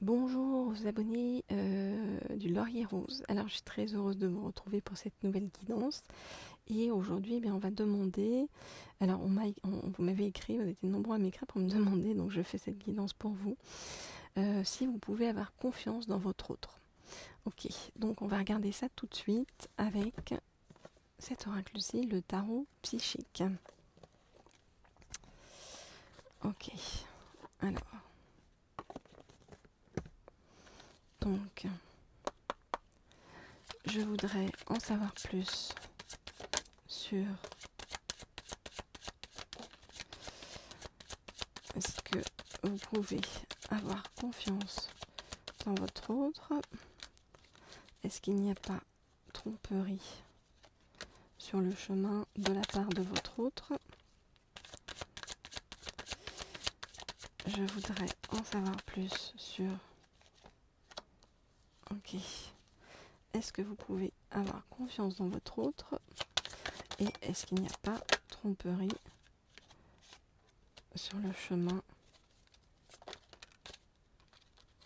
Bonjour aux abonnés du Laurier Rose. Alors je suis très heureuse de vous retrouver pour cette nouvelle guidance. Et aujourd'hui, on va demander, alors vous m'avez écrit, vous étiez nombreux à m'écrire pour me demander, donc je fais cette guidance pour vous, si vous pouvez avoir confiance dans votre autre. Ok, donc on va regarder ça tout de suite avec cet oracle-ci, le tarot psychique. Ok, alors, donc, je voudrais en savoir plus sur est-ce que vous pouvez avoir confiance dans votre autre. Est-ce qu'il n'y a pas tromperie sur le chemin de la part de votre autre? Je voudrais en savoir plus sur... Ok. Est-ce que vous pouvez avoir confiance dans votre autre? Et est-ce qu'il n'y a pas tromperie sur le chemin?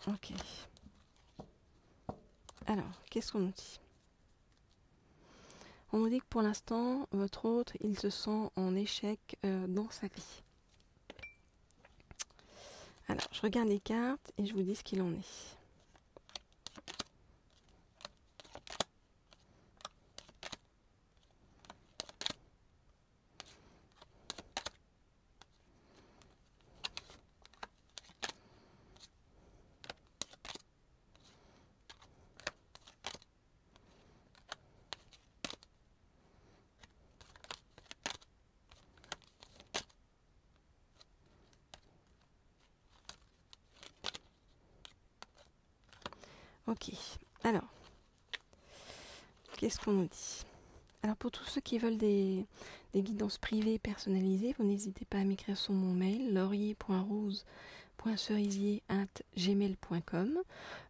Ok. Alors, qu'est-ce qu'on nous dit? On nous dit que pour l'instant, votre autre, il se sent en échec dans sa vie. Alors, je regarde les cartes et je vous dis ce qu'il en est. Ok, alors, qu'est-ce qu'on nous dit? Alors pour tous ceux qui veulent des guidances privées personnalisées, vous n'hésitez pas à m'écrire sur mon mail laurier.rose.cerisier@gmail.com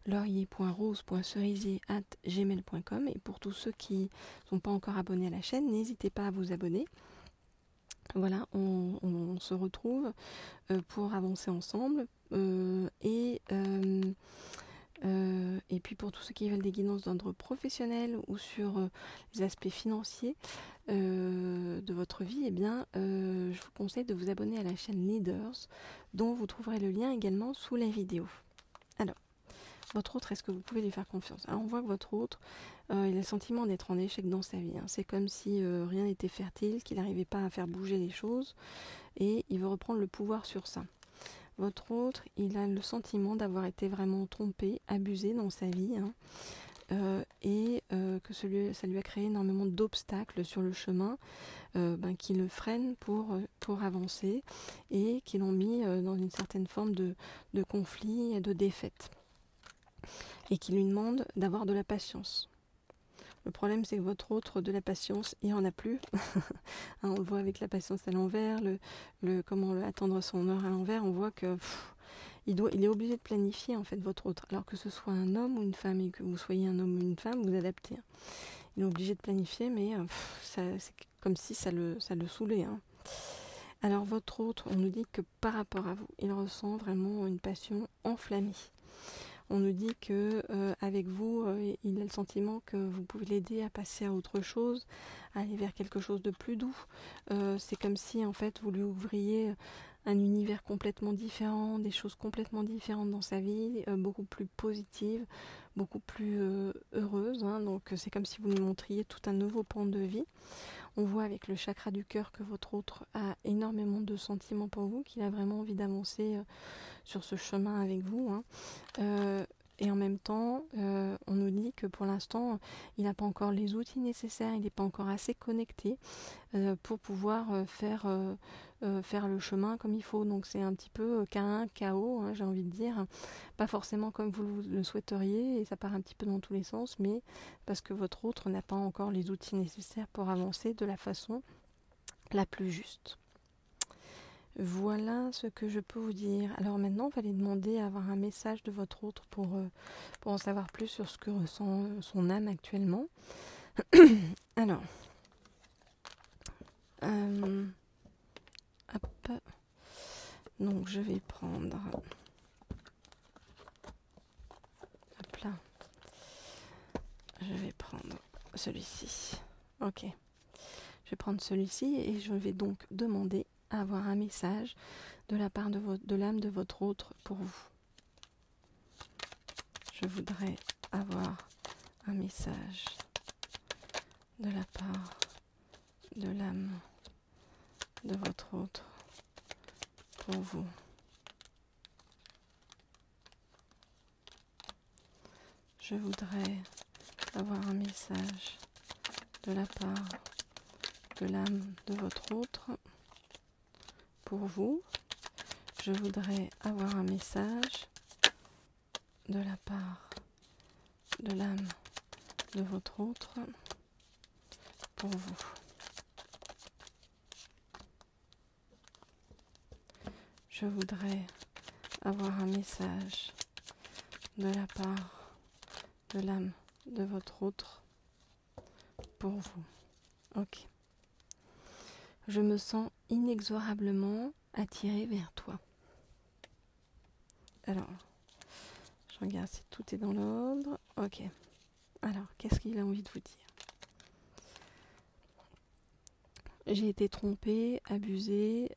laurier.rose.cerisier@gmail.com. Et pour tous ceux qui ne sont pas encore abonnés à la chaîne, n'hésitez pas à vous abonner. Voilà, on se retrouve pour avancer ensemble et puis pour tous ceux qui veulent des guidances d'ordre professionnel ou sur les aspects financiers de votre vie, je vous conseille de vous abonner à la chaîne Leaders, dont vous trouverez le lien également sous la vidéo. Alors, votre autre, est-ce que vous pouvez lui faire confiance? Alors, on voit que votre autre, il a le sentiment d'être en échec dans sa vie. C'est comme si rien n'était fertile, qu'il n'arrivait pas à faire bouger les choses, et il veut reprendre le pouvoir sur ça. Votre autre, il a le sentiment d'avoir été vraiment trompé, abusé dans sa vie, que ça lui a créé énormément d'obstacles sur le chemin qui le freinent pour avancer et qui l'ont mis dans une certaine forme de conflit et de défaite. Et qui lui demandent d'avoir de la patience. Le problème, c'est que votre autre, de la patience, il n'en a plus. On le voit avec la patience à l'envers, comment attendre son heure à l'envers. On voit que il est obligé de planifier en fait votre autre. Alors que ce soit un homme ou une femme et que vous soyez un homme ou une femme, vous adaptez. Il est obligé de planifier, mais c'est comme si ça le saoulait. Alors votre autre, on nous dit que par rapport à vous, il ressent vraiment une passion enflammée. On nous dit que avec vous, il a le sentiment que vous pouvez l'aider à passer à autre chose, à aller vers quelque chose de plus doux. C'est comme si en fait vous lui ouvriez un univers complètement différent, des choses complètement différentes dans sa vie, beaucoup plus positives, beaucoup plus heureuses. Donc c'est comme si vous lui montriez tout un nouveau pan de vie. On voit avec le chakra du cœur que votre autre a énormément de sentiments pour vous, qu'il a vraiment envie d'avancer sur ce chemin avec vous. Et en même temps, on nous dit que pour l'instant, il n'a pas encore les outils nécessaires, il n'est pas encore assez connecté pour pouvoir faire le chemin comme il faut. Donc c'est un petit peu K1, KO, j'ai envie de dire. Pas forcément comme vous le souhaiteriez, et ça part un petit peu dans tous les sens, mais parce que votre autre n'a pas encore les outils nécessaires pour avancer de la façon la plus juste. Voilà ce que je peux vous dire. Alors maintenant, on va aller demander à avoir un message de votre autre pour en savoir plus sur ce que ressent son âme actuellement. Alors, hop. Donc je vais prendre Je vais prendre celui-ci. Ok. Je vais prendre celui-ci et je vais donc demander à avoir un message de la part de l'âme de votre autre pour vous. Je voudrais avoir un message de la part de l'âme de votre autre pour vous. Je voudrais avoir un message de la part de l'âme de votre autre pour vous. Je voudrais avoir un message de la part de l'âme de votre autre pour vous. Je voudrais avoir un message de la part de l'âme de votre autre pour vous. Ok. Je me sens inexorablement attirée vers toi. Alors, je regarde si tout est dans l'ordre. Ok. Alors, qu'est-ce qu'il a envie de vous dire ? J'ai été trompée, abusée,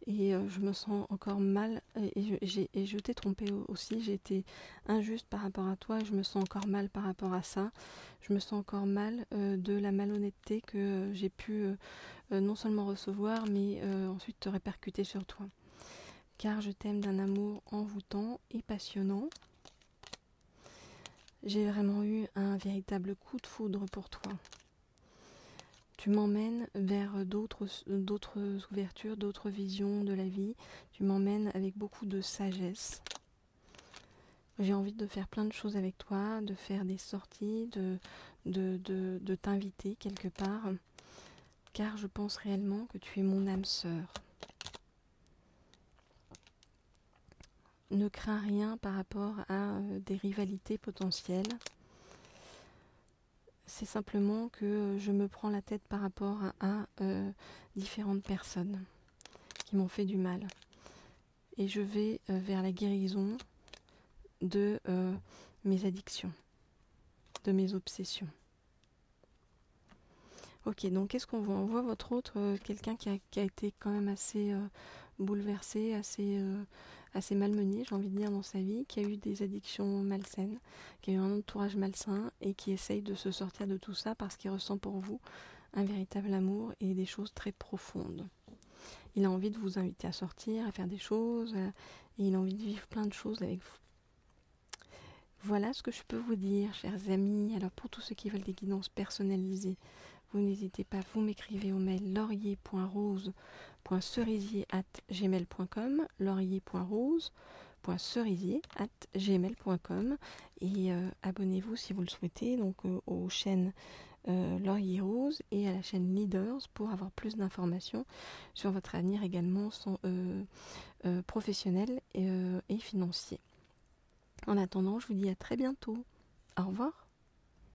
et je me sens encore mal. Et je t'ai trompée aussi. J'ai été injuste par rapport à toi. Et je me sens encore mal par rapport à ça. Je me sens encore mal de la malhonnêteté que j'ai pu non seulement recevoir, mais ensuite te répercuter sur toi. Car je t'aime d'un amour envoûtant et passionnant. J'ai vraiment eu un véritable coup de foudre pour toi. Tu m'emmènes vers d'autres ouvertures, d'autres visions de la vie. Tu m'emmènes avec beaucoup de sagesse. J'ai envie de faire plein de choses avec toi, de faire des sorties, de t'inviter quelque part. Car je pense réellement que tu es mon âme sœur. Ne crains rien par rapport à des rivalités potentielles. C'est simplement que je me prends la tête par rapport à différentes personnes qui m'ont fait du mal. Et je vais vers la guérison de mes addictions, de mes obsessions. Ok, donc qu'est-ce qu'on voit ? On voit votre autre, quelqu'un qui a été quand même assez bouleversé, assez malmené, j'ai envie de dire, dans sa vie, qui a eu des addictions malsaines, qui a eu un entourage malsain et qui essaye de se sortir de tout ça parce qu'il ressent pour vous un véritable amour et des choses très profondes. Il a envie de vous inviter à sortir, à faire des choses, et il a envie de vivre plein de choses avec vous. Voilà ce que je peux vous dire, chers amis. Alors pour tous ceux qui veulent des guidances personnalisées, vous n'hésitez pas, vous m'écrivez au mail laurier.rose.cerisier@gmail.com, laurier.rose.cerisier@gmail.com, et abonnez-vous si vous le souhaitez donc aux chaînes Laurier Rose et à la chaîne Leaders pour avoir plus d'informations sur votre avenir également professionnel et financier. En attendant, je vous dis à très bientôt. Au revoir.